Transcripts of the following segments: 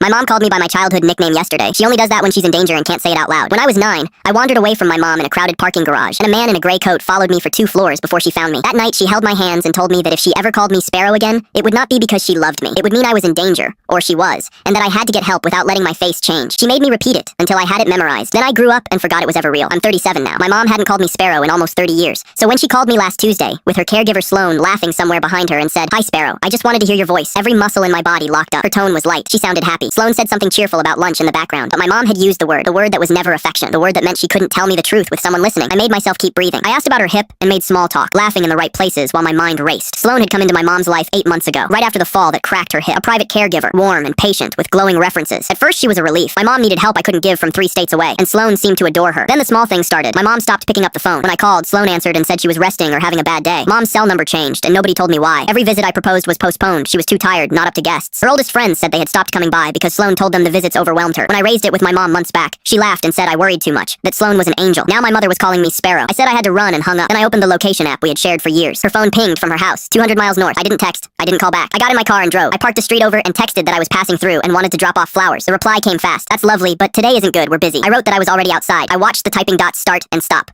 My mom called me by my childhood nickname yesterday. She only does that when she's in danger and can't say it out loud. When I was 9, I wandered away from my mom in a crowded parking garage, and a man in a gray coat followed me for 2 floors before she found me. That night, she held my hands and told me that if she ever called me Sparrow again, it would not be because she loved me. It would mean I was in danger, or she was, and that I had to get help without letting my face change. She made me repeat it until I had it memorized. Then I grew up and forgot it was ever real. I'm 37 now. My mom hadn't called me Sparrow in almost 30 years. So when she called me last Tuesday, with her caregiver Sloan laughing somewhere behind her and said, "Hi Sparrow, I just wanted to hear your voice." Every muscle in my body locked up. Her tone was light. She sounded happy. Sloan said something cheerful about lunch in the background, but my mom had used the word that was never affection, the word that meant she couldn't tell me the truth with someone listening. I made myself keep breathing. I asked about her hip and made small talk, laughing in the right places while my mind raced. Sloan had come into my mom's life 8 months ago, right after the fall that cracked her hip. A private caregiver, warm and patient, with glowing references. At first she was a relief. My mom needed help I couldn't give from 3 states away, and Sloan seemed to adore her. Then the small things started. My mom stopped picking up the phone. When I called, Sloan answered and said she was resting or having a bad day. Mom's cell number changed, and nobody told me why. Every visit I proposed was postponed. She was too tired, not up to guests. Her oldest friends said they had stopped coming by because Sloan told them the visits overwhelmed her. When I raised it with my mom months back, she laughed and said I worried too much, that Sloan was an angel. Now my mother was calling me Sparrow. I said I had to run and hung up. Then I opened the location app we had shared for years. Her phone pinged from her house, 200 miles north. I didn't text. I didn't call back. I got in my car and drove. I parked the street over and texted that I was passing through and wanted to drop off flowers. The reply came fast. "That's lovely, but today isn't good. We're busy." I wrote that I was already outside. I watched the typing dots start and stop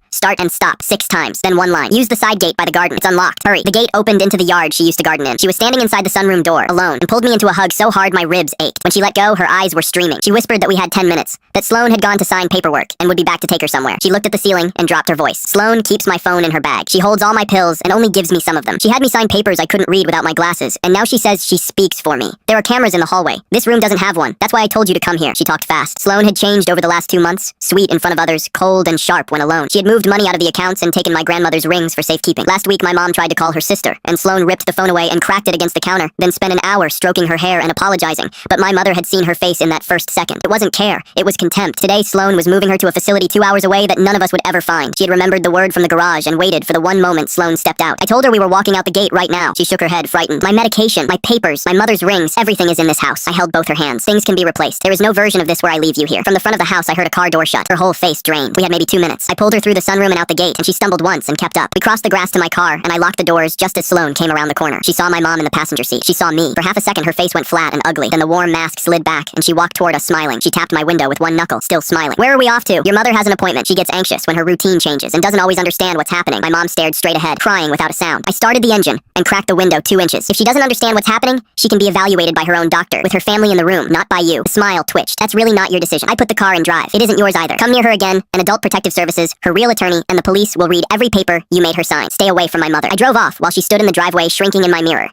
6 times. Then one line. "Use the side gate by the garden. It's unlocked. Hurry." The gate opened into the yard she used to garden in. She was standing inside the sunroom door, alone, and pulled me into a hug so hard my ribs ached. When she let go, her eyes were streaming. She whispered that we had 10 minutes, that Sloan had gone to sign paperwork and would be back to take her somewhere. She looked at the ceiling and dropped her voice. "Sloan keeps my phone in her bag. She holds all my pills and only gives me some of them. She had me sign papers I couldn't read without my glasses, and now she says she speaks for me. There are cameras in the hallway. This room doesn't have one. That's why I told you to come here." She talked fast. Sloan had changed over the last 2 months, sweet in front of others, cold and sharp when alone. She had moved money out of the accounts and taken my grandmother's rings for safekeeping. Last week my mom tried to call her sister, and Sloan ripped the phone away and cracked it against the counter, then spent an hour stroking her hair and apologizing. But my mother had seen her face in that first second. It wasn't care, it was contempt. Today Sloan was moving her to a facility 2 hours away that none of us would ever find. She had remembered the word from the garage and waited for the one moment Sloan stepped out. I told her we were walking out the gate right now. She shook her head, frightened. "My medication, my papers, my mother's rings, everything is in this house." I held both her hands. "Things can be replaced. There is no version of this where I leave you here." From the front of the house I heard a car door shut. Her whole face drained. We had maybe 2 minutes. I pulled her through the sunroom and out the gate, and she stumbled once and kept up. We crossed the grass to my car, and I locked the doors just as Sloan came around the corner. She saw my mom in the passenger seat. She saw me. For half a second her face went flat and ugly. Then the warm mask slid back, and she walked toward us smiling. She tapped my window with one knuckle, still smiling. "Where are we off to?" "Your mother has an appointment." She gets anxious when her routine changes and doesn't always understand what's happening. My mom stared straight ahead, crying without a sound. I started the engine and cracked the window 2 inches. "If she doesn't understand what's happening, she can be evaluated by her own doctor, with her family in the room, not by you." The smile twitched. "That's really not your decision. I put the car in drive. It isn't yours either. Come near her again, and Adult Protective Services, her real attorney, and the police will read every paper you made her sign. Stay away from my mother." I drove off while she stood in the driveway shrinking in my mirror.